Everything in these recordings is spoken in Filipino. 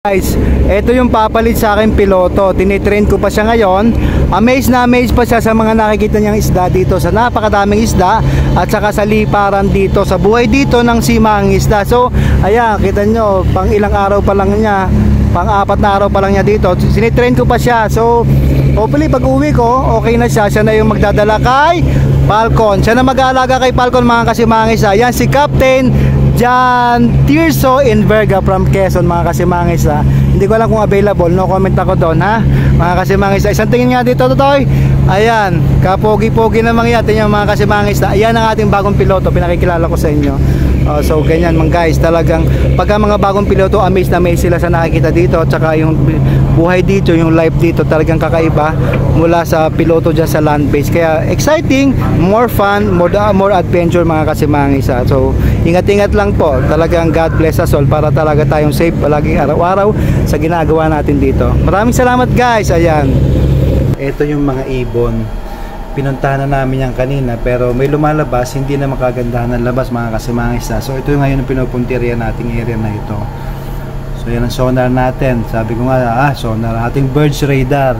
Guys, ito yung papalit sa akin piloto. Tinitrain ko pa siya ngayon. Amazed na amazed pa siya sa mga nakikita niyang isda dito, sa napakadaming isda at saka sa liparan dito, sa buhay dito ng simang isda. So ayan, kita nyo, pang ilang araw pa lang niya, pang 4 na araw pa lang niya dito. Sinitrain ko pa siya. So hopefully pag uwi ko, okay na siya. Siya na yung magdadala kay Falcon. Siya na mag-aalaga kay Falcon, mga kasimang isda. Yan si Captain John Tirso Inverga from Quezon, mga kasimangis ha. Hindi ko alam kung available, no comment ako doon ha, mga kasimangis ha. Isang tingin nga dito, Totoy. Ayan, kapogi-pogi naman yan yung mga kasimangis ha. Ayan ang ating bagong piloto, pinakikilala ko sa inyo. So ganyan mga guys, talagang pagka mga bagong piloto, amazed na amazed sila sa nakikita dito. At saka yung buhay dito, yung life dito, talagang kakaiba mula sa piloto dyan sa land base. Kaya exciting, more fun, more adventure, mga kasimangis ha. So ingat-ingat lang po, talagang God bless us all para talaga tayong safe palagi araw-araw sa ginagawa natin dito. Maraming salamat guys. Ayan, ito yung mga ibon. Pinuntahan na namin yan kanina, pero may lumalabas, hindi na makagandahan ng labas, mga kasimangis ha. So ito yung ngayon ang pinupuntirya nating area na ito. So yan ang sonar natin. Sabi ko nga, sonar, ating birds radar.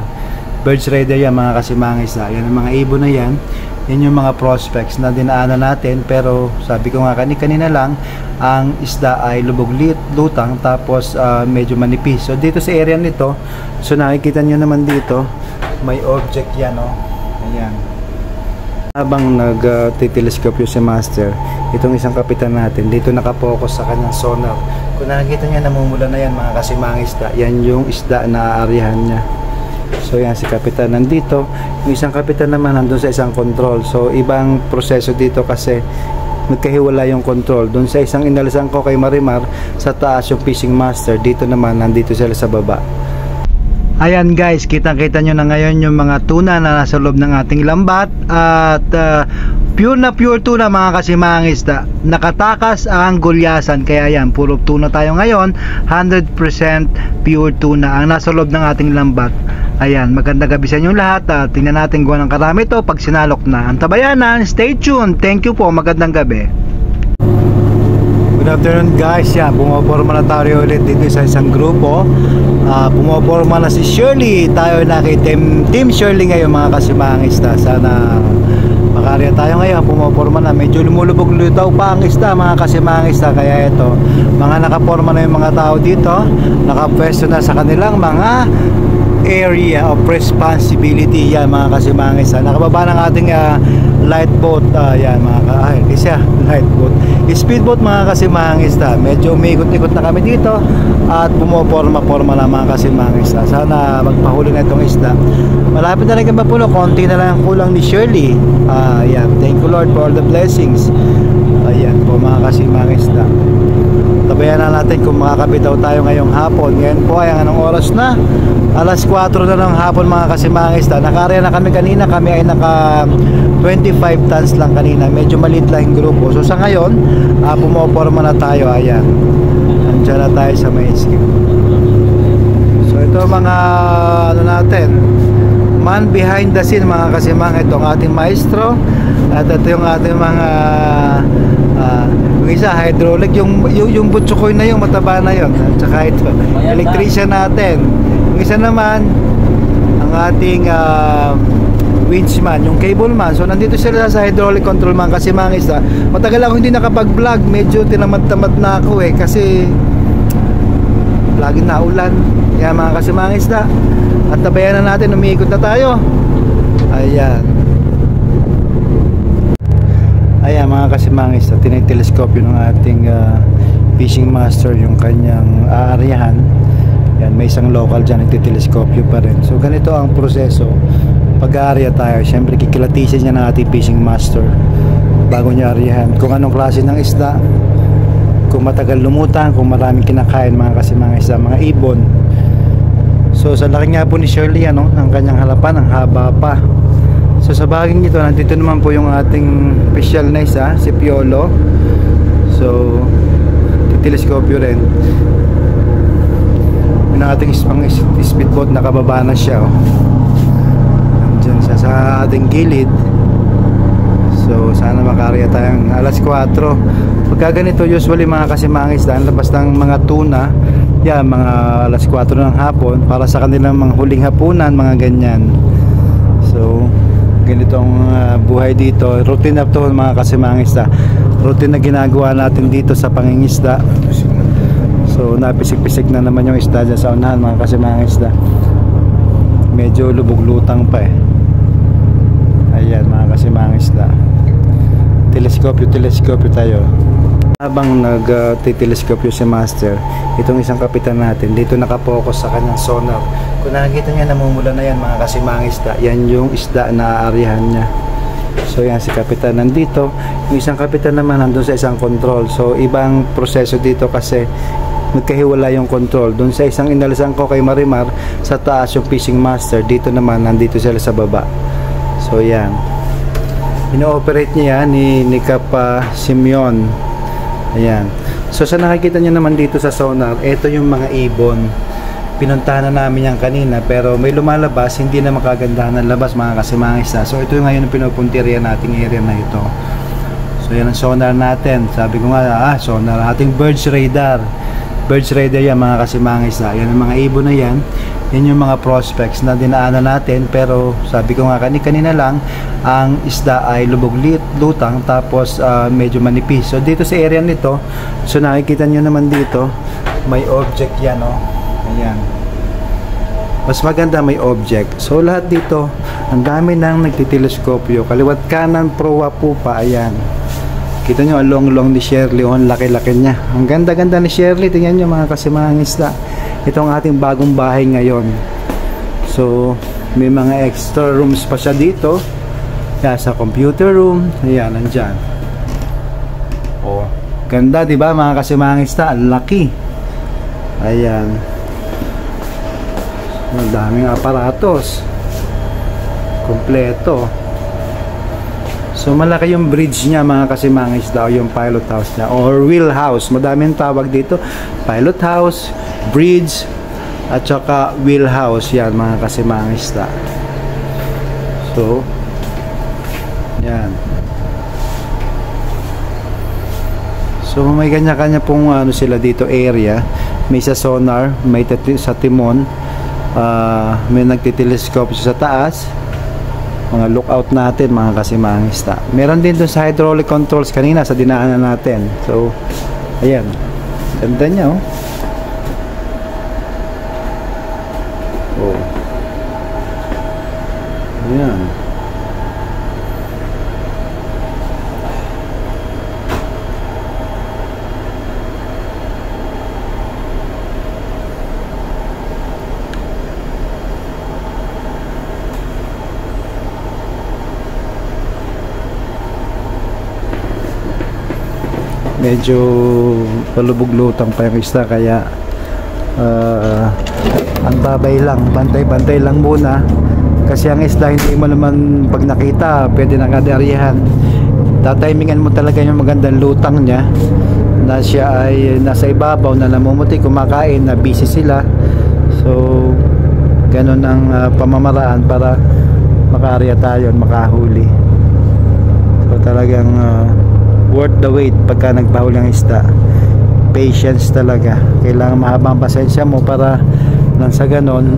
Birds radar yan, mga kasimangis ha. Yan ang mga ibon na yan. Yan yung mga prospects na dinaanan natin, pero sabi ko nga kanina lang, ang isda ay lubog lutang, tapos medyo manipis. So dito sa area nito, so nakikita nyo naman dito, may object yan, oh. Ayan. Habang nag-telescope si Master, itong isang kapitan natin dito nakapokus sa kanyang sonar. Kung nakikita niya, namumula na yan, mga kasimangis isda. Yan yung isda na aaryahan niya. So yan si kapitan nandito. Yung isang kapitan naman nandun sa isang control. So ibang proseso dito kasi nagkahiwala yung control. Doon sa isang inalisan ko kay Marimar, sa taas yung fishing master. Dito naman, nandito sila sa baba. Ayan guys, kitang-kita nyo na ngayon yung mga tuna na nasa loob ng ating lambat. At pure na pure tuna, mga kasimangis isda. Nakatakas ang gulyasan. Kaya yan, puro tuna tayo ngayon. 100% pure tuna ang nasa loob ng ating lambat. Ayan, magandang gabi sa inyo lahat. Tingnan natin kung anong karami to pag sinalok na. Ang tabayanan, stay tuned. Thank you po, magandang gabi. Good afternoon guys. Yan, pumaporma na tayo ulit dito sa isang grupo. Pumaporma na si Shirley. Tayo na kay Team Shirley ngayon, mga kasimangis isda. Sana makarya tayo ngayon. Pumaporma na, medyo lumulubog lutaw pa ang isda, mga kasimangis isda. Kaya ito, mga nakaporma na yung mga tao dito, nakapwesto na sa kanilang mga area of responsibility. Yan, mga kasimangis isda. Nakababa ng ating light boat. Yan, mga light boat, speedboat, mga kasimangis isda. Medyo umiikot-ikot na kami dito at pumoporma-porma na, mga kasimangis isda. Sana magpahuli na itong isda. Malapit na rin kami mapuno, konti na lang ang kulang ni Shirley. Yan, thank you Lord for all the blessings. Ayan po, mga kasimangis isda. Tabayan na natin kung makakabitaw tayo ngayong hapon. Ngayon po ay anong oras na? Alas 4 na ng hapon, mga kasimangis isda. Nakarya na kami kanina. Kami ay naka 25 tons lang kanina. Medyo maliit lang yung grupo. So sa ngayon, pumoporma na tayo. Ayan, nandiyan na tayo sa may skip. So ito mga ano natin, man behind the scene, mga kasimang. Ito ang ating maestro. At ito yung ating mga yung isa hydraulic, yung butsukoy na yung mataba na yun. At saka ito, electrician natin. Yung isa naman, ang ating winchman, yung cable man. So nandito sila sa hydraulic control, mga kasimangis isda. Matagal ako hindi nakapag-vlog, medyo tinamad-tamad na ako kasi lagi na ulan. Yan, mga kasimangis isda. At tabayan na natin, umiikot na tayo. Ayan. Ayan, mga kasimangis isda, tinitelescope yung ating fishing master, yung kanyang aaryahan. Yan, may isang local dyan, nagtitelescopyo pa rin. So ganito ang proseso. Pag-aarya tayo, syempre kikilatisin niya ng ating fishing master bago niya aryahan kung anong klase ng isda, kung matagal lumutang, kung maraming kinakain, mga kasimangis isda, mga ibon. So sa laki nga po ni Shirley, ano, ang kanyang halapan, ang haba pa. So sa baging ito, nandito naman po yung ating special na isa, si Piolo. So titeleskopyo rin. Yung ating speedboat, nakababa na siya, oh. Diyan siya sa ating gilid. So sana makarya tayong alas 4. Pagka ganito, usually, mga kasimangis isda, ang labas ng mga tuna yan, mga alas 4 ng hapon para sa kanilang mga huling hapunan, mga ganyan. So ganitong buhay dito, routine na to mga kasimangisda, routine na ginagawa natin dito sa pangingisda. So napisik-pisik na naman yung isda dyan sa unahan mga kasimangisda, medyo lubog-lutang pa eh. Ayan mga kasimangisda, teleskopyo tayo. Habang nag-teleskopyo si Master, itong isang kapitan natin dito nakapokus sa kanyang sonar. Kung nakikita niya, namumula na yan mga kasimangisda, yan yung isda na aarihan niya. So yan si kapitan nandito, yung isang kapitan naman nandun sa isang control. So ibang proseso dito kasi magkahiwala yung control. Doon sa isang inalisan ko kay Marimar, sa taas yung fishing master, dito naman nandito sila sa baba. So yan, ino-operate niya ni Kapa Simeon. Ayan. So sa nakikita nyo naman dito sa sonar, ito yung mga ibon. Pinuntahan na namin yan kanina, pero may lumalabas, hindi na makagandahan ng labas mga kasimangisda. So ito yung ngayon ang pinupuntirya nating area na ito. So yan ang sonar natin. Sabi ko nga, sonar, ating birds radar. Birds radar yan mga kasimangisda. Yan ang mga ibon na yan. Yan yung mga prospects na dinaanan natin, pero sabi ko nga kanina lang, ang isda ay lubog-lutang, tapos medyo manipis. So dito sa area nito, so nakikita nyo naman dito, may object yan, oh. Ayan, mas maganda may object. So lahat dito, ang dami nang nagtiteleskopyo, kaliwat kanan, proa, pupa. Ayan, kita nyo ang long ni Shirley, oh, ang laki-laki niya. Ang ganda-ganda ni Shirley, tingnan nyo mga kasimangisda. Ito ang ating bagong bahay ngayon. So may mga extra rooms pa siya dito. Yan, sa computer room. Ayan, nandyan. Oh, ganda diba mga kasimangisda? Ang laki. Ayan, ang daming aparatos, kompleto. So malaki yung bridge niya mga kasimangisda, o yung pilot house niya, or wheel house. Madaming tawag dito, pilot house, bridge, at saka wheel house. Yan mga kasimangisda. So yan. So may kanya-kanya pong ano sila dito area. May sa sonar, may sa timon, may nagtitelescope sa taas, mga lookout natin mga kasimangisda. Meron din dun sa hydraulic controls kanina sa dinaanan natin. So ayan, ganda niya, oh. Oh, ayan. Medyo palubog-lutang pa yung isda, kaya ang babay lang, bantay-bantay lang muna, kasi ang isda hindi mo naman pag nakita pwede nang adarihan. Tatimingan mo talaga yung magandang lutang niya, na siya ay nasa ibabaw na namumuti, kumakain, na busy sila. So ganun ang pamamaraan para makaarya tayo, makahuli. So talagang worth the wait pagka nagpahuli ang isda. Patience talaga, kailangan mahabang pasensya mo para nang sa ganon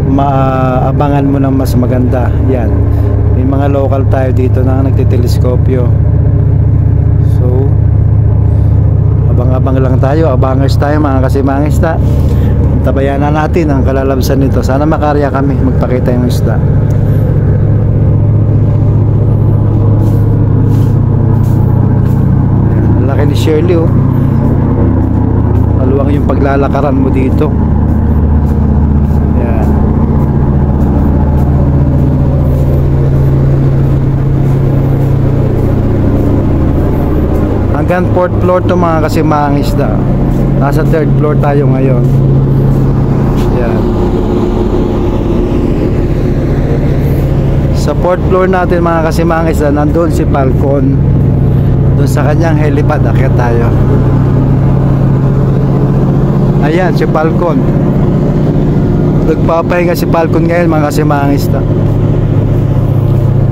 maabangan mo ng mas maganda. Yan, may mga local tayo dito na nagtiteleskopyo. So abang-abang lang tayo, abangers tayo mga kasimangisda. Tabayan na natin ang kalalabsan nito. Sana makarya kami, magpakita yung isda. Ni Shirley, oh. Maluwang yung paglalakaran mo dito. Yan. Hanggang 4th floor to mga kasimangisda. Nasa 3rd floor tayo ngayon. Yan. Sa 4th floor natin mga kasimangisda, nandun si Falcon. Doon sa kanyang helipad, akyat tayo. Ayan, si Falcon. Nagpapahinga si Falcon ngayon mga kasimangisda.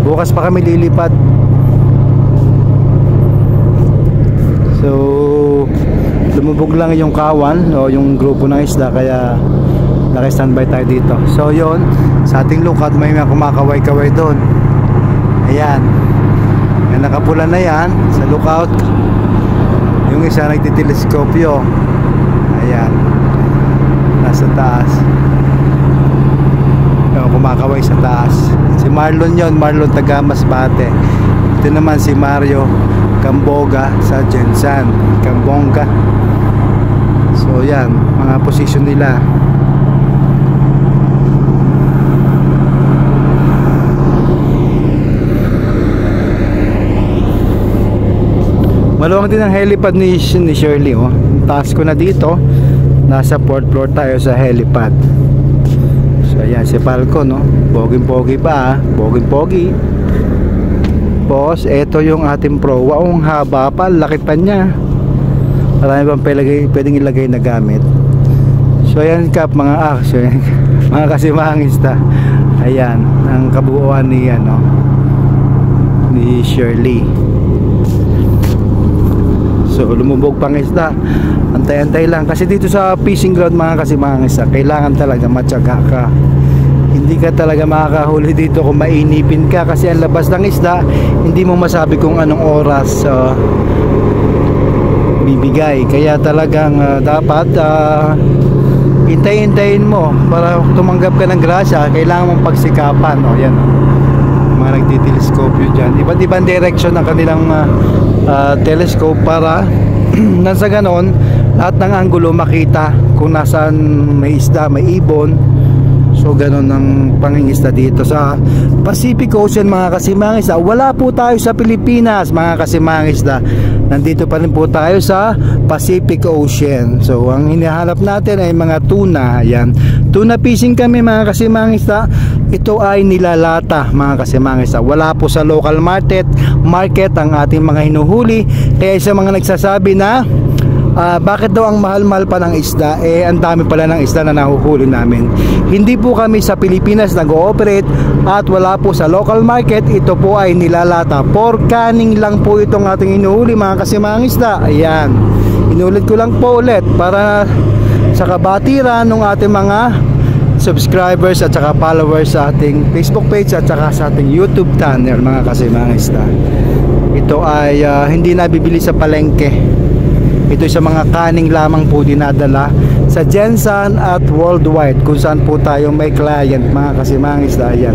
Bukas pa kami lilipad. So lumubog lang yung kawan o yung grupo ng isda, kaya naka-standby tayo dito. So yon, sa ating lookout may mga kumakaway-kaway doon. Ayan, may nakapula na yan sa lookout. Yung isa nagtiteleskopyo. Ayan, nasa taas, yung kumakaway sa taas. Si Marlon yon, Marlon taga Masbate. Ito naman si Mario Camboga sa Jensan, Cambonga. So yan, mga position nila. Maluwang din ang helipad ni Shirley, oh. Taas ko na dito. Nasa 4th floor tayo sa helipad. So ayan si Falcon, no? Poging-pogi pa, poging-pogi. Boss, eto yung ating pro. Wow, ang haba pa, laki pa niya. Marami pang pwedeng ilagay na gamit. So ayan kap, mga action, mga kasimangista. Ayan, ang kabuuan ni ni Shirley. So lumubog pang isda, antay-antay lang. Kasi dito sa fishing ground, mga kasimangista, kailangan talaga matyaga ka. Hindi ka talaga makakahuli dito kung mainipin ka, kasi ang labas ng isda, hindi mo masabi kung anong oras bibigay. Kaya talagang dapat hintay-hintayin mo para tumanggap ka ng grasya. Kailangan mong pagsikapan. O yan, mga nagtiteleskopyo dyan, iba't ibang direction ng kanilang telescope para nasa ganon lahat ng anggulo makita kung nasaan may isda, may ibon. So ganon ang pangingisda dito sa Pacific Ocean, mga kasimangista. Wala po tayo sa Pilipinas, mga kasimangista. Nandito pa rin po tayo sa Pacific Ocean. So ang hinahanap natin ay mga tuna. Ayan, tuna fishing kami, mga kasimangista. Ito ay nilalata, mga kasimangista. Wala po sa local market ang ating mga hinuhuli. Kaya sa mga nagsasabi na bakit daw ang mahal-mahal pa ng isda, ang dami pala ng isda na nahuhuli namin. Hindi po kami sa Pilipinas nag-ooperate at wala po sa local market. Ito po ay nilalata. For canning lang po itong ating hinuhuli, mga kasimangista. Ayan, inulit ko lang po ulit para sa kabatiran ng ating mga subscribers at saka followers sa ating Facebook page at saka sa ating YouTube channel, mga kasimangista. Ito ay hindi nabibili sa palengke. Ito sa mga kaning lamang po dinadala sa Jensan at worldwide kung saan po tayo may client, mga kasimangista. Ayan,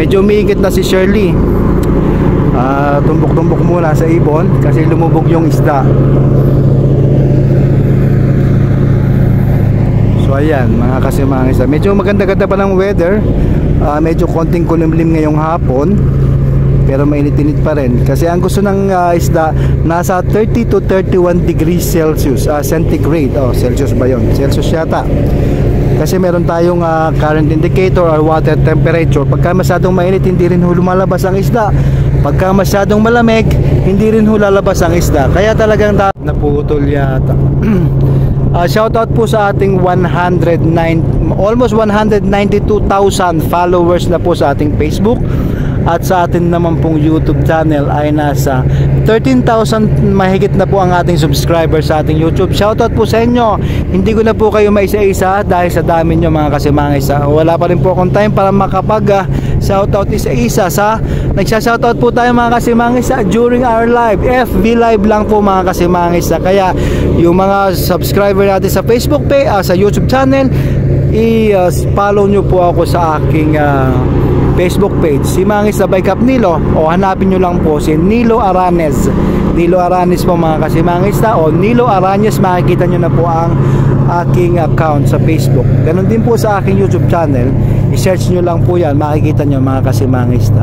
medyo umiikit na si Shirley. Tumbok-tumbok muna sa ibon kasi lumubog yung isda. So ayan, mga kasimangista, medyo maganda-ganda pa ng weather. Medyo konting kulimlim ngayong hapon, pero mainit-init pa rin kasi ang gusto ng isda nasa 30 to 31 degrees Celsius, centigrade. Celsius ba yun? Celsius yata, kasi meron tayong current indicator or water temperature. Pagka masyadong mainit, hindi rin lumalabas ang isda. Pagka masyadong malamig, hindi rin lalabas ang isda. Kaya talagang naputol yata. Shoutout po sa ating almost 192,000 followers na po sa ating Facebook. At sa atin naman pong YouTube channel ay nasa 13,000 mahigit na po ang ating subscribers sa ating YouTube. Shoutout po sa inyo. Hindi ko na po kayo maisa-isa dahil sa dami nyo, mga kasimangista. Wala pa rin po akong time para makapag shoutout isa-isa. Nagsha-shoutout po tayo, mga kasimangista, during our live. FB live lang po, mga kasimangista. Kaya yung mga subscriber natin sa Facebook page, sa YouTube channel, i-follow nyo po ako sa aking Facebook page, si Mangis Sabay Kap Nilo, o hanapin nyo lang po si Nilo Aranes. Nilo Aranes po, mga kasimangista, o Nilo Aranes. Makikita nyo na po ang aking account sa Facebook. Ganon din po sa aking YouTube channel. I-search nyo lang po yan, makikita nyo, mga kasimangista.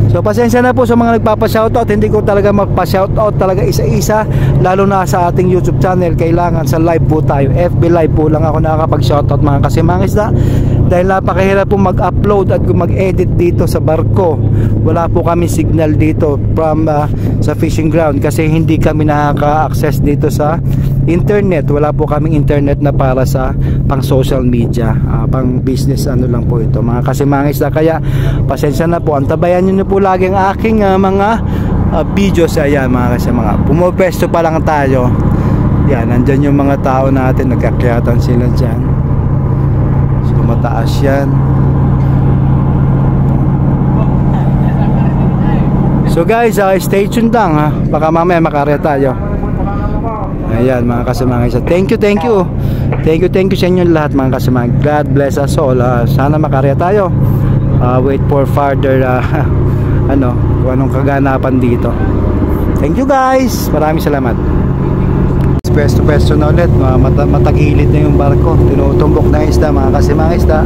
So pasensya na po sa mga nagpapa-shoutout. Hindi ko talaga magpa-shoutout talaga isa-isa, lalo na sa ating YouTube channel. Kailangan sa live po tayo, FB live po lang ako nakakapag-shoutout, mga kasimangista, dahil napakahirap po mag-upload at mag-edit dito sa barko. Wala po kami signal dito from sa fishing ground kasi hindi kami nakaka-access dito sa internet. Wala po kaming internet na para sa pang social media, pang business lang po ito, mga kasimangista. Kaya pasensya na po, antabayan nyo po lagi ang aking mga videos. Ayan, mga kasimangista, pumopwesto pa lang tayo. Yan, nandyan yung mga tao natin, nagkakyatan sila dyan. So mataas yan. So guys, stay tuned lang ha. Baka mamaya makarya tayo. Ayan mga kasama. Thank you. Thank you sa inyo lahat mga kasama. God bless us all. Sana makarya tayo. Wait for further kung anong kaganapan dito. Thank you guys. Maraming salamat. Pwesto na ulit. Matagilid na yung barko. Tinutumbok na isda mga kasimang isda.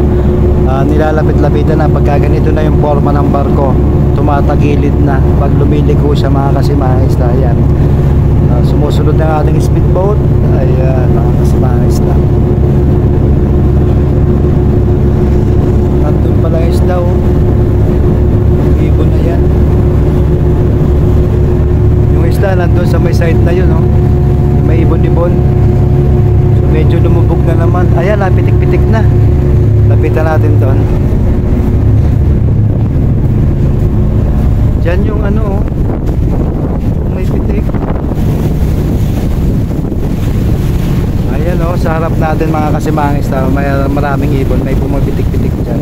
Nilalapit-lapitan na. Pagka ganito na yung forma ng barko, tumatagilid na. Pag lumiliko siya mga kasimang isda. Ayan. Sumusunod na ating speedboat. Ayan mga kasimang isda. Nandun pala yung isda oh. Ibon na yan. Yung isda nandun sa may side na yun oh. May ibon-ibon. So medyo lumubog na naman. Ayan, pitik-pitik na. Lapitan natin doon. Diyan yung may pitik. Ayan sa harap natin mga kasimangis na may maraming ibon. May pumapitik-pitik dyan.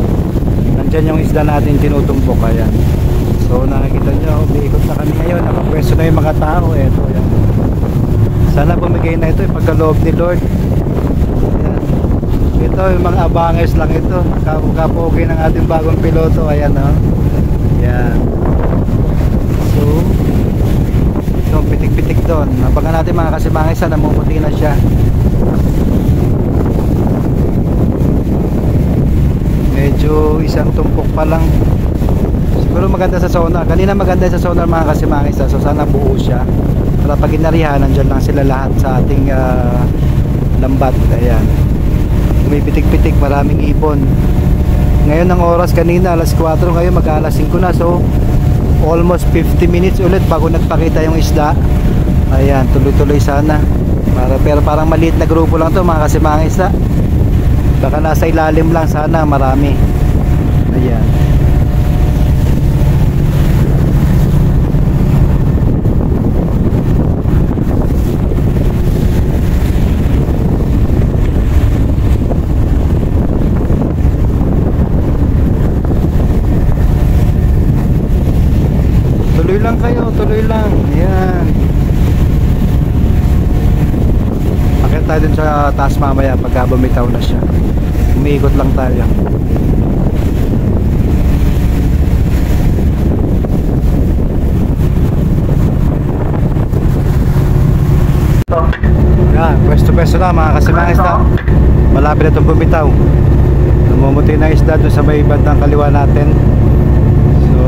Nandyan yung isda natin tinutumbok. Ayan. So nakikita nyo, umiikot na kami ngayon. Nakapwesto na yung mga tao. Eto, ayan. Sana bumigay na ito pagkaloob ni Lord. Ayan. Ito yung mga abanges lang ito. Kapogi ng ating bagong piloto. Ayan Ayan. So ito pitik-pitik doon. Abangan natin mga kasimangis na namumuti na siya. Medyo isang tumpok pa lang. Siguro maganda sa sonar. Kanina maganda sa sonar mga kasimangis. So sana buo siya. Para pag inarihan, nandyan lang sila lahat sa ating lambat. Ayan. Umipitik-pitik, maraming ibon. Ngayon ang oras kanina, alas 4, ngayon mag-alas 5 na. So, almost 50 minutes ulit bago nagpakita yung isda. Ayan, tuloy-tuloy sana. Pero parang maliit na grupo lang to mga kasimang isda. Baka nasa ilalim lang sana, marami. Ayan. Tuloy lang kayo, tuloy lang. Ayan. Akit tayo dun sa taas mamaya pagka bumitaw na siya. Umiikot lang tayo. Yan, pwesto na mga kasimangis na. Malapit na itong bumitaw. Namumuti na isda dun sa may bandang kaliwa natin. So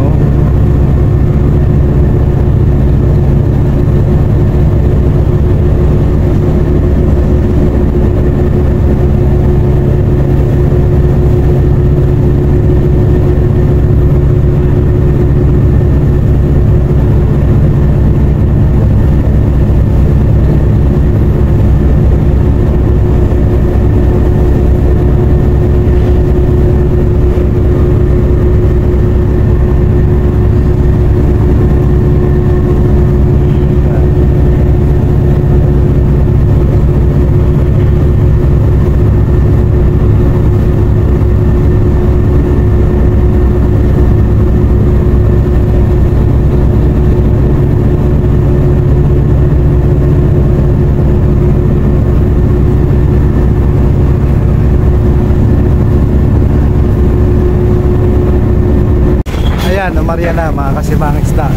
umarya na mga kasimang isda.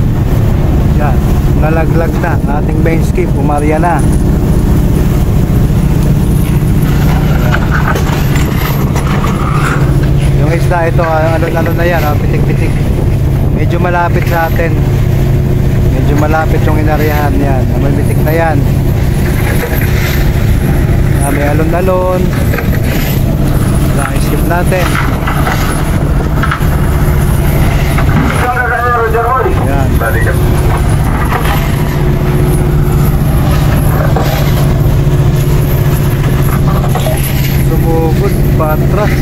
Yan, nalaglag na ating main skip, umarya na. Yung isda ito, ano na yan, pitik-pitik. Medyo malapit sa atin. Medyo malapit yung inaryahan yan. May pitik na yan. May alon-alon. Skip natin. Yan. Sumugod patras.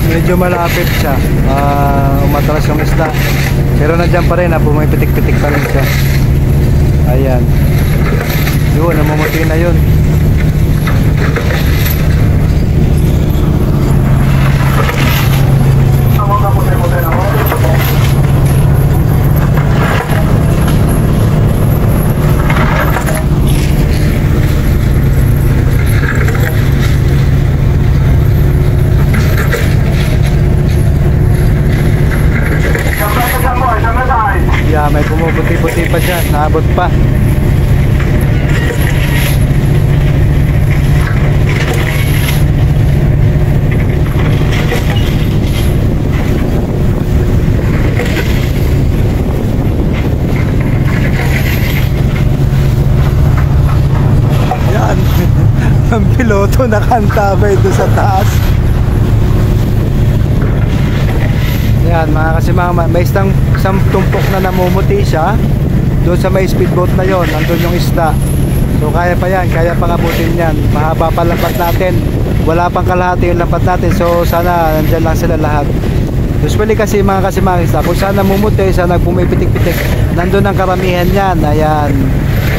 medyo malapit siya. Umatras yung isda. Pero nandiyan pa rin, pumipitik-pitik pa rin siya. Ayan. Yun, namumuti na yun. Yeah, may pumuputi-puti pa siya, naabot pa. Yan. Ang piloto nakantabay doon sa taas. Yan mga kasimama, may isang tumpok na namumuti siya. Doon sa may speedboat na yon, nandun yung isda. So kaya pa yan, kaya pang abutin yan. Mahaba pa lambat natin, wala pang kalahati yung lambat natin. So sana nandyan lang sila lahat. Usually kasi mga kasimama isda, kung saan namumuti, saan pumipitik-pitik, nandun ang karamihan yan. Ayan.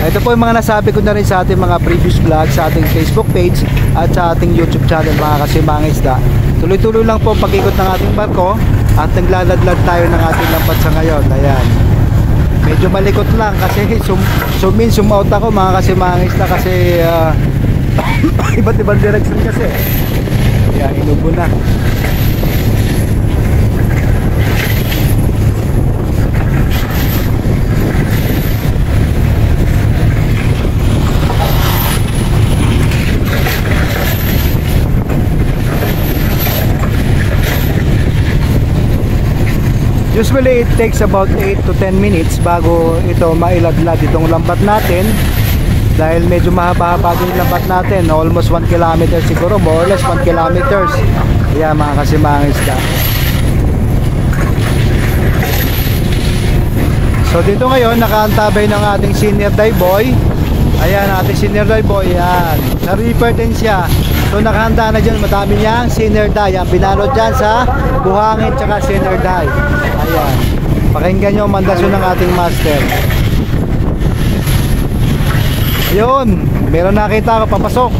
Ito po yung mga nasabi ko na rin sa ating mga previous vlog, sa ating Facebook page at sa ating YouTube channel mga kasimama isda. Tuloy-tuloy lang po pag-ikot ng ating barko at naglaladlad tayo ng ating lambat sa ngayon. Ayan. Medyo malikot lang kasi zoom out ako mga kasimama isda kasi iba't ibang direction kasi. Ayan, inubo na. Usually it takes about 8 to 10 minutes bago ito mailadlad itong lambat natin. Dahil medyo mahaba-haba din yung lambat natin, almost 1 kilometer siguro, more or less 1 kilometers. Ayan mga kasimama isda. So dito ngayon nakaantabay ng ating senior dive boy. Ayan ating senior dive boy. Ayan, na-reaper din siya. So nakahanda na dyan, madami niyang senior dive. Ang binalot dyan sa buhangin tsaka senior dive. Ayan, pakinggan nyo ang mandasyon ng ating master. Ayun, meron nakita ako papasok.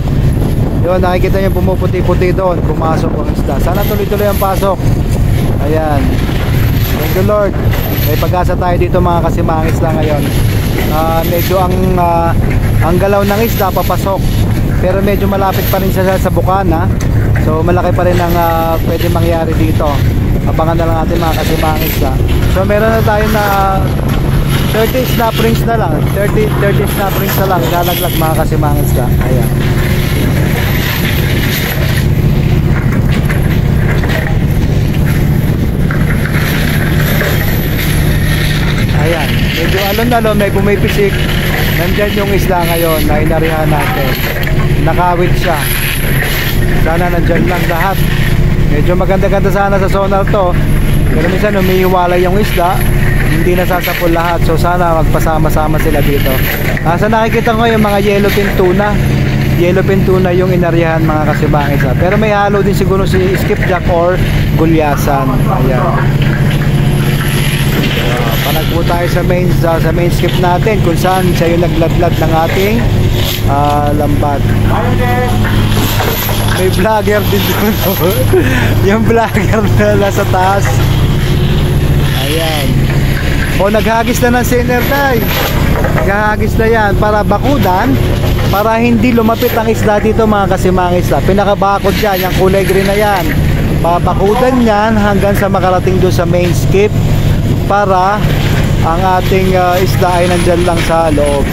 Yun, nakikita nyo pumuputi-puti doon, pumasok ang isda. Sana tuloy-tuloy ang pasok. Ayan, thank you Lord. May pag-asa tayo dito mga kasimama isda ngayon. Medyo ang galaw ng isda papasok, pero medyo malapit pa rin siya sa bukana. So malaki pa rin ang pwede mangyari dito. Abangan na lang natin mga kasimama isda. So meron na tayo na 30 snap rings na lang, 30 snap rings na lang ilalaglag mga kasimama isda. Ayan. Ayan, medyo alon-alon, may pumipisik. Nandyan yung isda ngayon na inarihan natin. Nakawit siya. Sana nandyan lang lahat. Medyo maganda-ganda sana sa sonar to, pero minsan umiiwalay yung isda, hindi nasasapol lahat. So sana magpasama-sama sila dito. Sa nakikita ko yung mga yellowfin tuna. Yellowfin tuna yung inarihan mga kasimama isda. Pero may halo din siguro si skipjack or gulyasan. Ayan. Panagpo tayo sa main skip natin kung saan siya yung nagladlad ng ating lambat. May vlogger din dito. Yung vlogger na nasa taas. Ayan. O naghagis na ng senior dive. Naghagis na yan para bakudan, para hindi lumapit ang isda dito mga kasimama isda. Pinakabakod yan, yung kulay green na yan. Papakudan yan hanggang sa makarating doon sa main skip, para ang ating isda ay nandyan lang sa loob.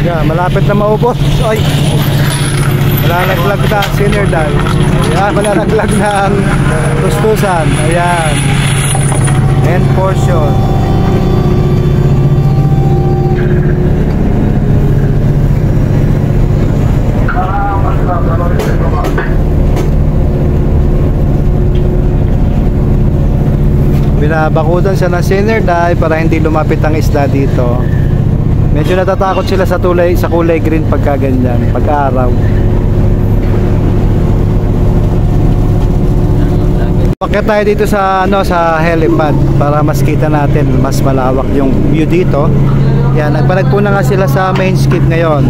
Yeah, malapit na maubos. Ay, malalaglag na senior dive. Ayan, malalaglag na ang tustusan. Ayan, end portion. Binabakutan siya ng sinner dye para hindi lumapit ang isda dito. Medyo natatakot sila sa kulay green pagka ganyan, pagka araw. Pakyat tayo dito sa sa helipad para mas kita natin, mas malawak yung view dito. Yan, nagpanagpo na nga sila sa main skip ngayon.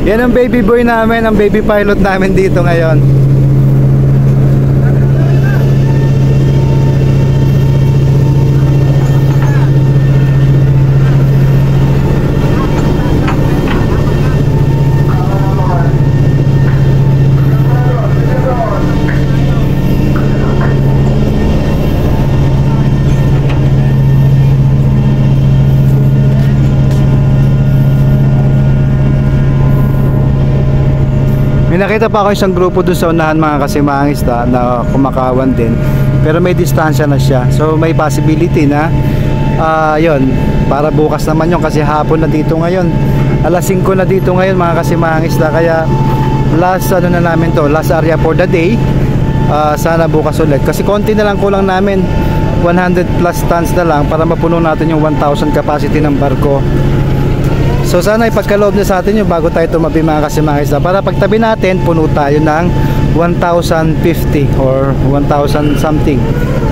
Yan ang baby boy namin, ang baby pilot namin dito ngayon. May nakita pa ako isang grupo doon sa unahan mga kasimangis na kumakawan din, pero may distansya na siya, so may possibility na yun, para bukas naman yun kasi hapon na dito ngayon, alas 5 na dito ngayon mga kasimangis kaya last na namin to, last area for the day. Sana bukas ulit kasi konti na lang kulang namin, 100 plus tons na lang para mapuno natin yung 1,000 capacity ng barko. So sana ipagkaloob na sa atin yung bago tayo tumabi mga kasimangis para pagtabi natin puno tayo ng 1,050 or 1,000 something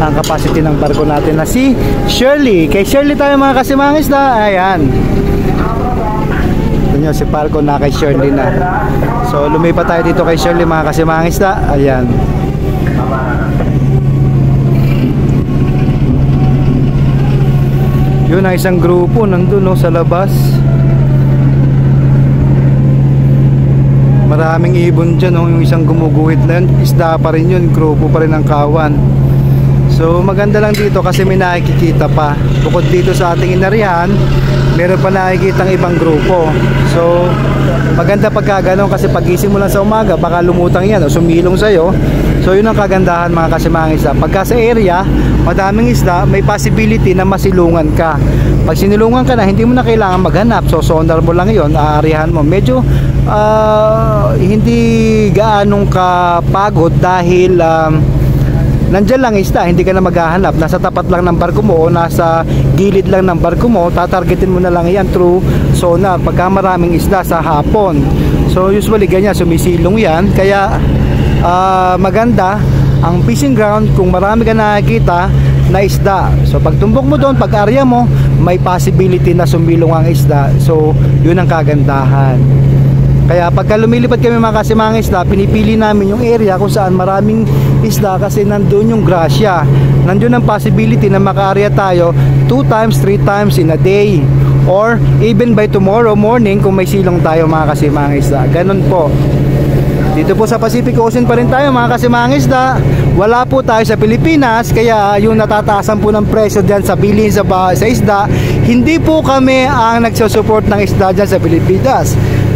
ang capacity ng barko natin na si Shirley. Kay Shirley tayo mga kasimangis ayan. Ito nyo si Falcon na kay Shirley na. So lumipat tayo dito kay Shirley mga kasimangis ayan. Yun ang isang grupo nandun sa labas. Maraming ibon dyan yung isang gumuguhit na yun, isda pa rin yun, grupo pa rin ng kawan. So maganda lang dito kasi may nakikita pa. Bukod dito sa ating inarihan, meron pa nakikita ng ibang grupo. So maganda pagka ganun kasi pagising mo lang sa umaga baka lumutang yan o sumilong sa'yo. So yun ang kagandahan mga kasimangis. Pagka sa area madaming isda, may possibility na masilungan ka. Pag sinilungan ka na, hindi mo na kailangan maghanap, so sonar mo lang yun, aarihan mo. Medyo hindi gaanong kapagod dahil nandyan lang isda, hindi ka na maghahanap, nasa tapat lang ng barko mo o nasa gilid lang ng barko mo, tatargetin mo na lang yan through sonar pagka maraming isda sa hapon. So usually ganyan, sumisilong yan, kaya maganda ang fishing ground kung marami ka nakikita na isda. So pag tumbok mo doon, pag area mo, may possibility na sumilong ang isda. So yun ang kagandahan. Kaya pagka lumilipad kami mga kasimangis pinipili namin yung area kung saan maraming isda kasi nandun yung grasya. Nandun ang possibility na maka-area tayo 2 times, 3 times in a day, or even by tomorrow morning kung may silong tayo mga kasimangis. Ganun po. Dito po sa Pacific Ocean pa rin tayo mga kasimangis. Wala po tayo sa Pilipinas, kaya yung natataasan po ng presyo dyan sa bilhin sa isda, hindi po kami ang nagsusupport ng isda dyan sa Pilipinas.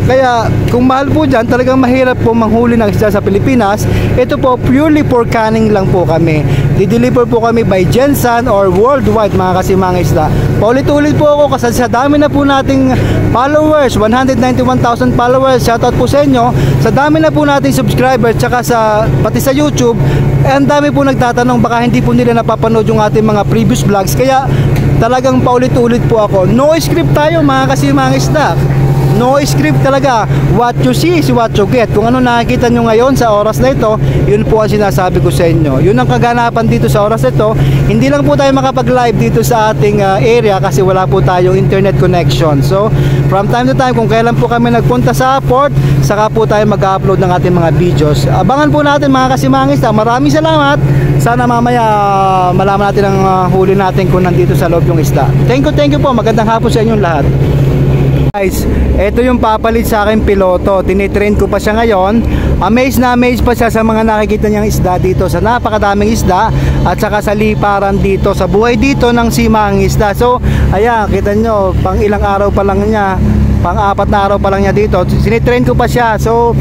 Kaya kung mahal po dyan, talagang mahirap po manghuli ng isda sa Pilipinas. Ito po purely for canning lang po kami. Dideliver po kami by Jensen or worldwide mga kasimangis. Paulit-ulit po ako kasi sa dami na po nating followers, 191,000 followers, shoutout po sa inyo. Sa dami na po nating subscribers, tsaka pati sa YouTube, ang dami po nagtatanong baka hindi po nila napapanood yung ating mga previous vlogs. Kaya talagang paulit-ulit po ako. No script tayo mga kasimangis. No script talaga. What you see is what you get. Kung ano nakikita nyo ngayon sa oras na ito, yun po ang sinasabi ko sa inyo. Yun ang kaganapan dito sa oras na ito. Hindi lang po tayo makapag-live dito sa ating area kasi wala po tayong internet connection. So, from time to time, kung kailan po kami nagpunta sa port, saka po tayo mag-upload ng ating mga videos. Abangan po natin mga kasimangis. Maraming salamat. Sana mamaya malaman natin ang huli natin kung nandito sa loob yung isda. Thank you po. Magandang hapon sa inyong lahat. Guys, ito yung papalit sa akin piloto. Tinitrain ko pa siya ngayon. Amazed na amazed pa siya sa mga nakikita niyang isda dito, sa napakadaming isda at saka sa liparan dito, sa buhay dito ng simang isda. So ayan, kita nyo, pang ilang araw pa lang niya, pang 4 na araw pa lang niya dito. Sinitrain ko pa siya. So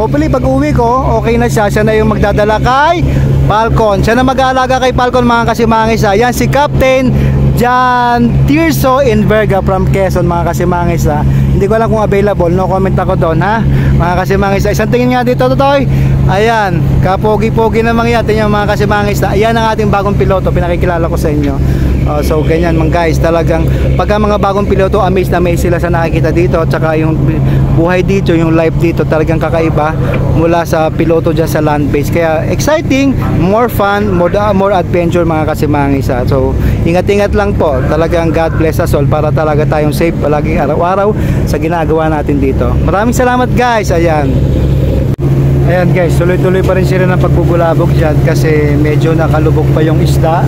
hopefully pag uwi ko, okay na siya. Siya na yung magdadala kay Falcon. Siya na mag-aalaga kay Falcon mga kasimangis. Ayan si Captain John Tirso Inverga from Quezon, mga kasimangis ha. Hindi ko alam kung available, no comment ako doon ha, mga kasimangis. Isang tingin nga dito, Totoy. Ayan, kapogi-pogi naman yan. Tingnan mga kasimangis ha. Ayan ang ating bagong piloto, pinakikilala ko sa inyo. So ganyan mga guys, talagang pagka mga bagong piloto, amazed na amazed sila sa nakikita dito. At saka yung buhay dito, yung life dito, talagang kakaiba mula sa piloto dyan sa land base. Kaya exciting, more fun, more adventure mga kasimangis ha. So ingat-ingat lang po, talagang God bless us all para talaga tayong safe palagi araw-araw sa ginagawa natin dito. Maraming salamat guys. Ayan guys, tuloy-tuloy pa rin sila ng pagbubulabog dyan kasi medyo nakalubog pa yung isda.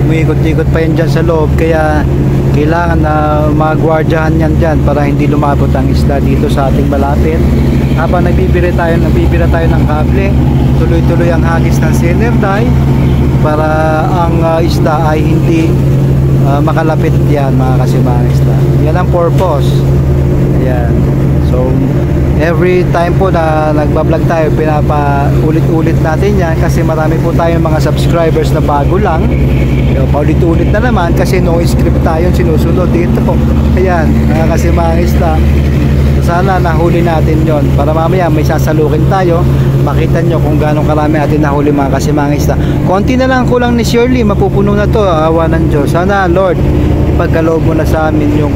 Umiikot-ikot pa yan dyan sa loob, kaya kailangan na magwardyahan yan dyan para hindi lumabot ang isda dito sa ating malapit. Habang nagbibira tayo ng kable, tuloy-tuloy ang hagis ng center tie para ang isda ay hindi makalapit yan mga kasimangis isda. Yan ang purpose. Ayan. So every time po na nagbablog tayo, pinapaulit-ulit natin yan kasi marami po tayong mga subscribers na bago lang. Paulit-ulit na naman kasi no script tayo sinusunod dito. Ayan, kasi mga isda, sana nahuli natin yon para mamaya may sasalukin tayo, makita nyo kung gaano karami atin nahuli mga kasimangis isda. Konti na lang kulang ni Shirley, mapupuno na to, awa ng Diyos. Sana Lord, pagkaloob mo na sa amin yung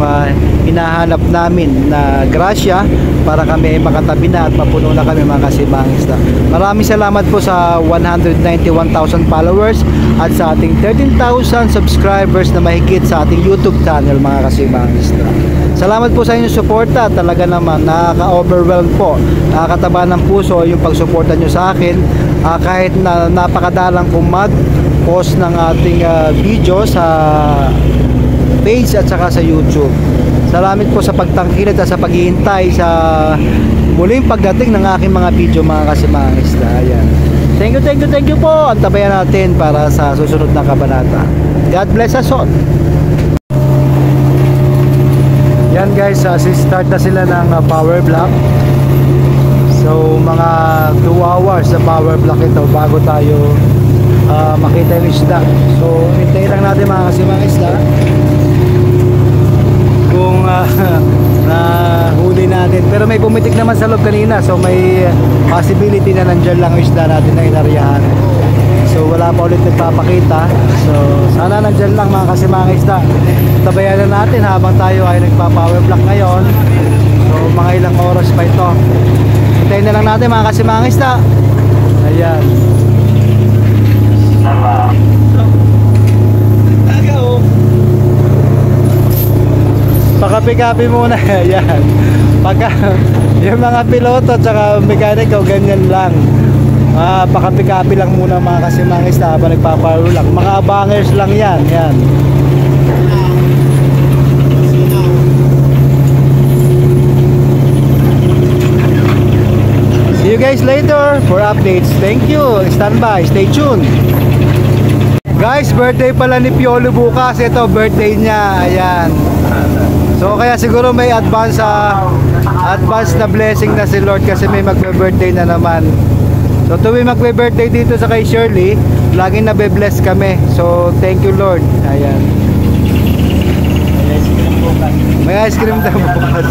hinahanap namin na grasya para kami makatabi na at mapuno na kami mga kasimangis isda. Maraming salamat po sa 191,000 followers at sa ating 13,000 subscribers na mahigit sa ating YouTube channel mga kasimangis isda. Salamat po sa inyong suporta. Talaga naman nakaka-overwhelm po, nakakataba ng puso yung pagsuporta nyo sa akin, kahit na napakadalang kong mag-post ng ating video sa page at saka sa YouTube. Salamat po sa pagtangkilik at sa paghihintay sa muling pagdating ng aking mga video mga kasimangis isda. Ayan. Thank you po. Antabayan natin para sa susunod na kabanata. God bless us all. Yan guys, start na sila ng power block. So mga 2 hours na power block ito bago tayo makita yung isda. So hintayin lang natin mga kasimangis isda kung nahuli natin. Pero may pumitik naman sa loob kanina, so may possibility na nandyan lang yung isda natin na inaryahan. So wala pa ulit nagpapakita. So sana nandyan lang mga kasimangis isda. Tabayan na natin habang tayo ay nagpa-power block ngayon. So mga ilang oras pa ito. Hintayin na lang natin mga kasimangis isda. Ayan. Pakapi-kapi muna. Ayan. Pagka yung mga piloto at saka mekaniko, ganyan lang. Pakapi-kapi lang muna mga kasimangis na habang nagpapower block. Mga bangers lang yan. Yan. See you guys later for updates. Thank you. Stand by. Stay tuned. Guys, birthday pala ni Piolo bukas. Ito, birthday niya. Ayan. So kaya siguro may advance na blessing na si Lord kasi may magbe-birthday na naman. So tuwing magbe-birthday dito sa kay Shirley, laging nabe-bless kami. So thank you Lord. Ayan. May ice cream daw bukas.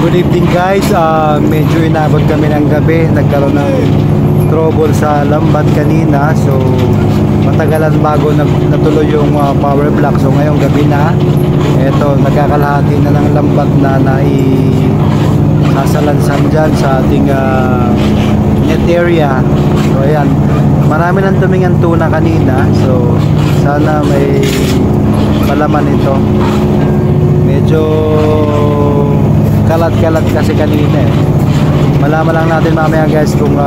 Good evening guys, medyo inabot kami ng gabi, nagkaroon ng trouble sa lambat kanina, so matagalan bago natuloy yung power block. So ngayong gabi na, eto nagkakalahati na ng lambat na sasalansan dyan sa ating net area. So ayan, marami nang tumingan tuna kanina, so sana may palaman ito. Medyo kalat-kalat kasi kanina eh. Malaman lang natin mamaya guys kung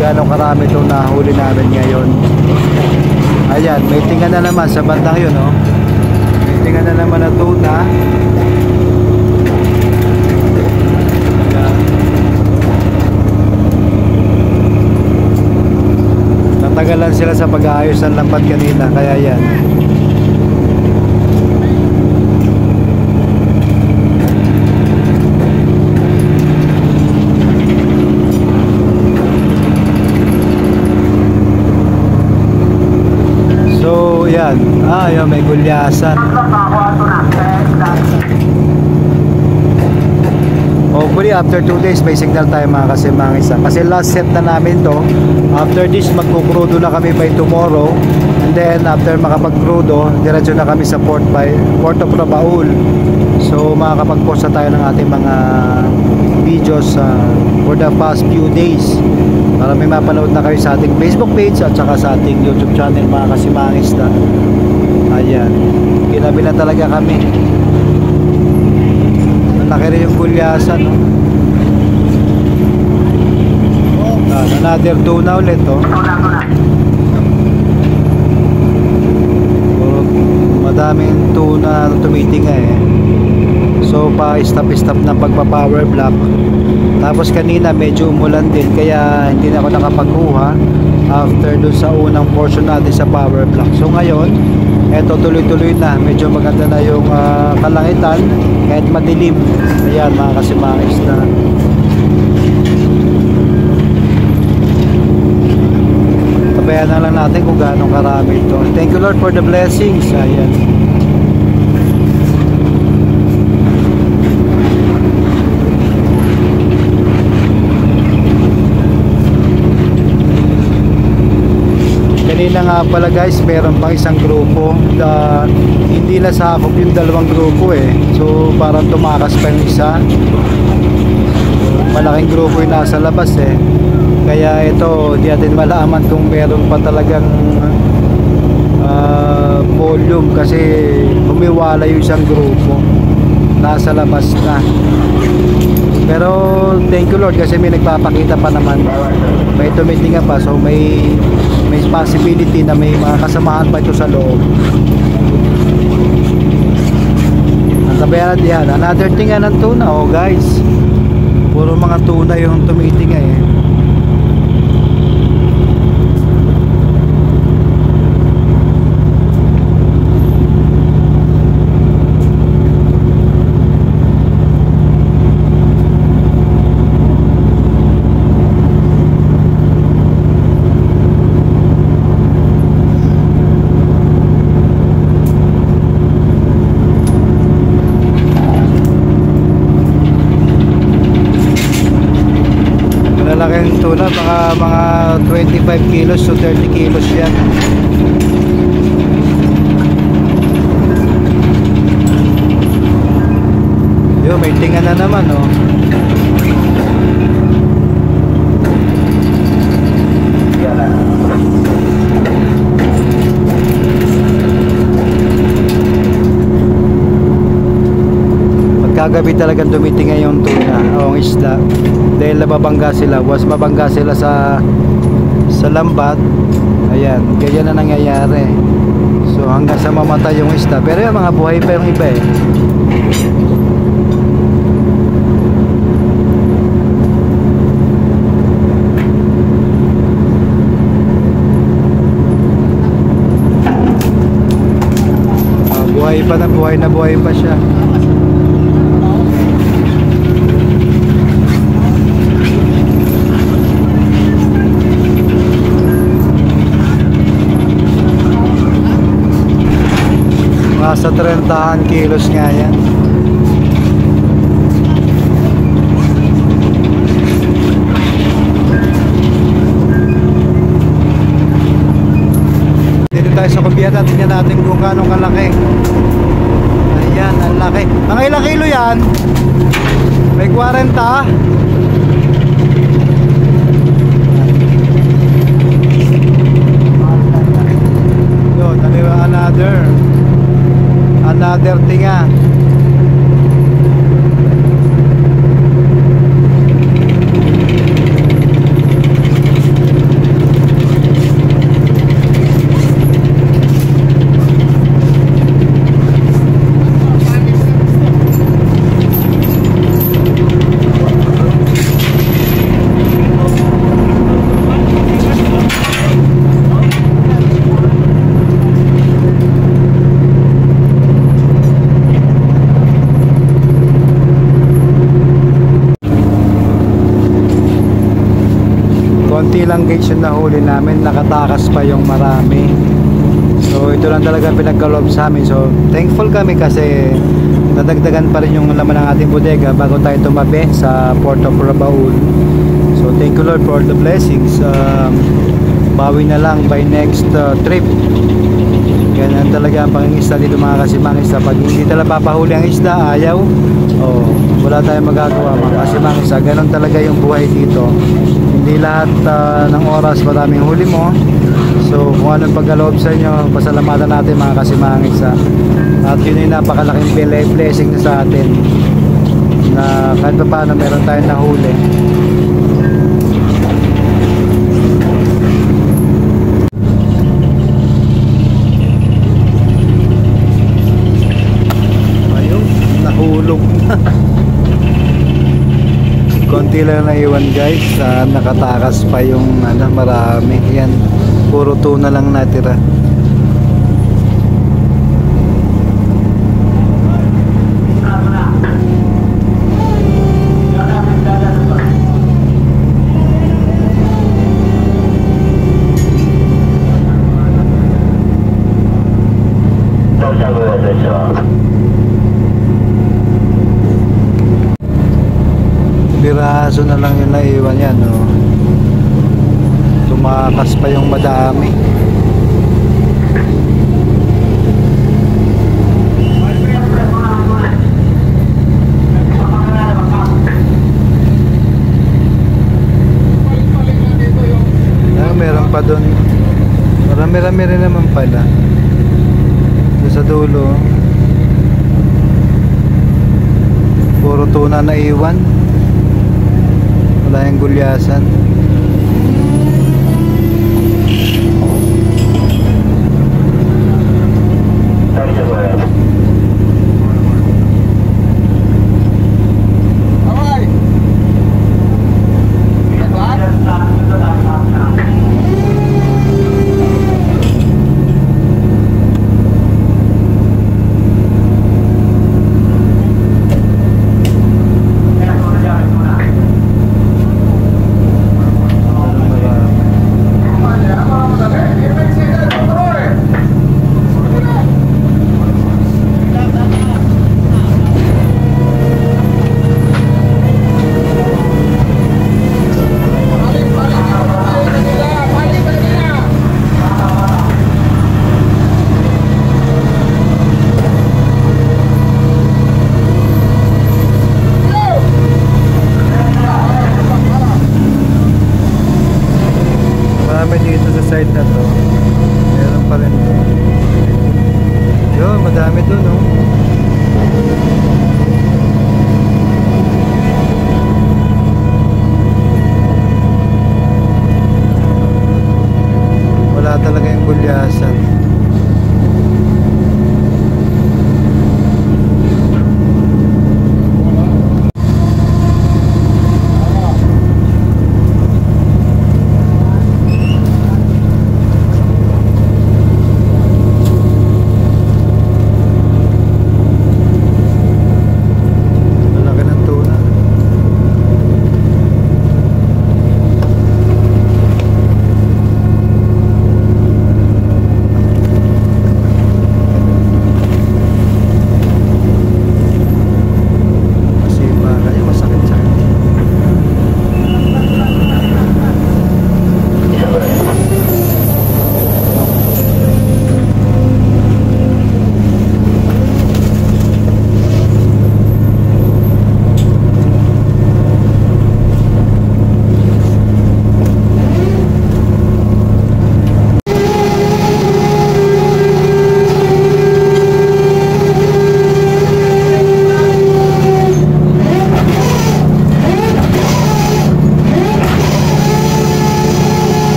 gaano karami itong nahuli namin ngayon. Ayan, may tinga na naman sa bandang yun, oh. May tinga na naman na tuna. sila sa pag-aayos ng lambat kanina, kaya yan. So yan, yan may gulyasan. Hopefully after 2 days may signal tayo mga kasimangis. Kasi last set na namin to. After this magkukrudo na kami by tomorrow. And then after makapagkrudo, diretso na kami sa Port of Rabaul. So makakapag-post na tayo ng ating mga videos for the past few days. Para may mapanood na kayo sa ating Facebook page at saka sa ating YouTube channel mga kasimangis na. Ayan, kinabi na talaga kami. Laki rin yung gulyasan, no? Another tuna ulit, oh. Madaming tuna na tumitinga eh. So pa-stop-stop ng pagpa-power block. Tapos kanina medyo umulan din, kaya hindi na ako nakapagkuha after dun sa unang portion natin sa power block. So ngayon, eto tuloy-tuloy na, medyo maganda na yung kalangitan kahit madilim. Ayan mga kasimangis na. Tabayan na lang natin kung gaano karami ito. Thank you Lord for the blessings. Ayan. Kanina nga pala guys, meron pang isang grupo na hindi nasakop yung dalawang grupo eh. So parang tumakas pa yung isa. Malaking grupo yung nasa labas eh. Kaya ito, di natin malaman kung meron pa talagang volume kasi humiwala yung isang grupo. Nasa labas na. Pero thank you Lord kasi may nagpapakita pa naman. May tumitinga pa, so may possibility na may mga kasamahan pa ito sa loob. Ang tabayan natin yan, another tinga ng tuna. Oh guys, puro mga tuna yung tumitinga eh. Malaking tuna, mga 25 kilos to 30 kilos yan. Yo, may tinga na naman oh. Kagabi talagang dumitinga yung tuna o isda dahil nababangga sila, was mabangga sila sa lambat. Ayan, ganyan na nangyayari. So hanggang sa mamatay yung isda, pero yung mga buhay pa yung iba eh. Buhay pa na buhay pa siya. Sa 30 kilos nga yan. Dito tayo sa kubiyan at tingnan natin kung gaano kalaki. Ayan, ang laki. Mga ilang kilo yan? May 40. Yun, another tinga. kabilang gauge yung nahuli namin, nakatakas pa yung marami. So ito lang talaga pinagkaloob sa amin. So thankful kami kasi nadagdagan pa rin yung laman ng ating bodega bago tayo tumabi sa Port of Rabaul. So thank you Lord for the blessings. Bawi na lang by next trip. Ganyan talaga ang pangingisda dito mga kasimangista. Pag hindi talaga papahuli ang isda, ayaw, wala tayong magagawa mga kasimangista. Ganon talaga yung buhay dito. Hindi lahat ng oras maraming huli mo. So kung anong pagkaloob sa inyo, pasalamatan natin mga kasimangista. At yun yung napakalaking blessing na sa atin, na kahit pa paano meron tayong nahuli. Nahulog na. Konti lang naiwan guys. Nakatakas pa yung marami. Yan, puro tuna lang natira. Piraso na lang yung naiwan yan, tumakas pa yung madami. Meron pa doon, marami-rami rin naman pala doon sa dulo. Puro tuna na iwan, wala yung gulyasan. Dito sa side na to, meron pa rin doon. Yun, madami doon, wala talaga yung gulyasan.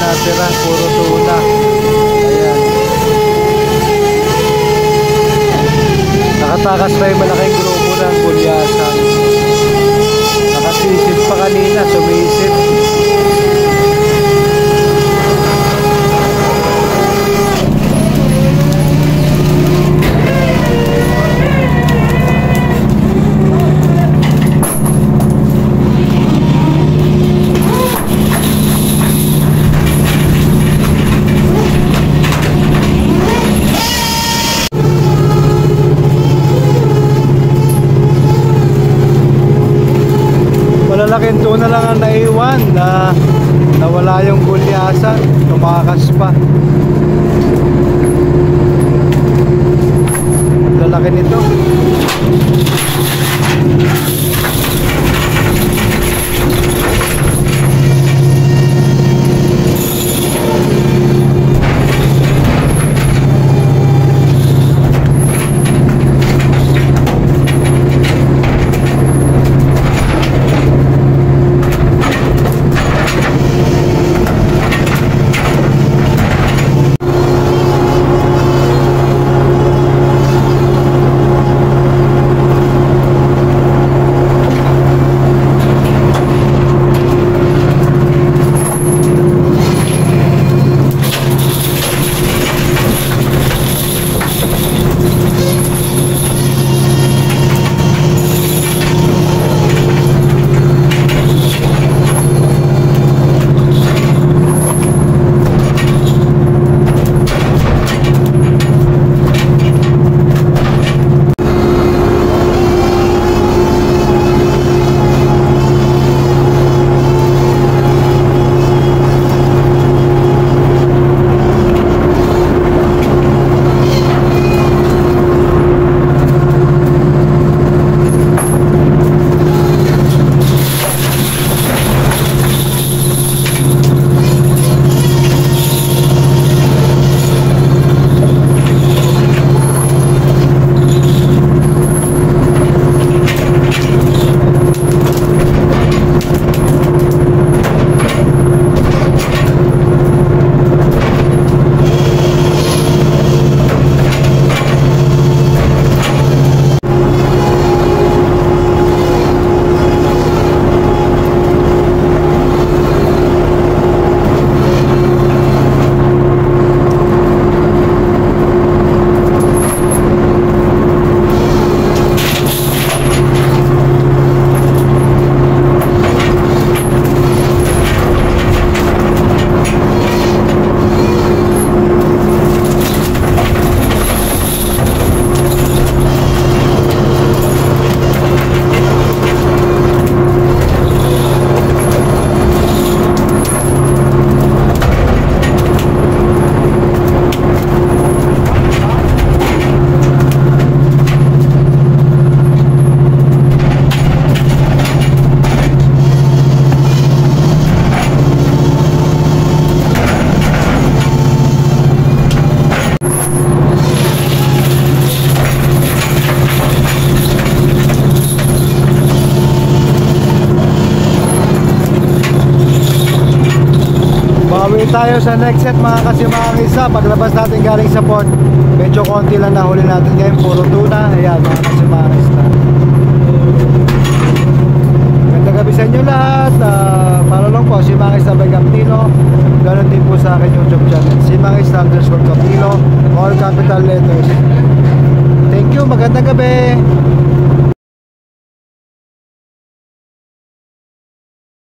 natira, puro tuna. Ayan. Nakatakas pa yung malaking grupo ng gulyasan. Nakasisid pa kanina, sumisid. Malalaking tuna lang ang naiwan na nawala yung gulyasan, tumakas pa. Lalaki nito. Tayo sa next set mga kasimangisa. Paglabas natin galing sa port, medyo konti lang nahuli natin ngayon, puro tuna. Ayan mga kasimangisa. Ganda gabi sa inyo lahat. Paralong po si Mangista by Captino. Ganon din po sa akin YouTube channel, si Mangista _ Captino, all capital letters. Thank you, magandang gabi.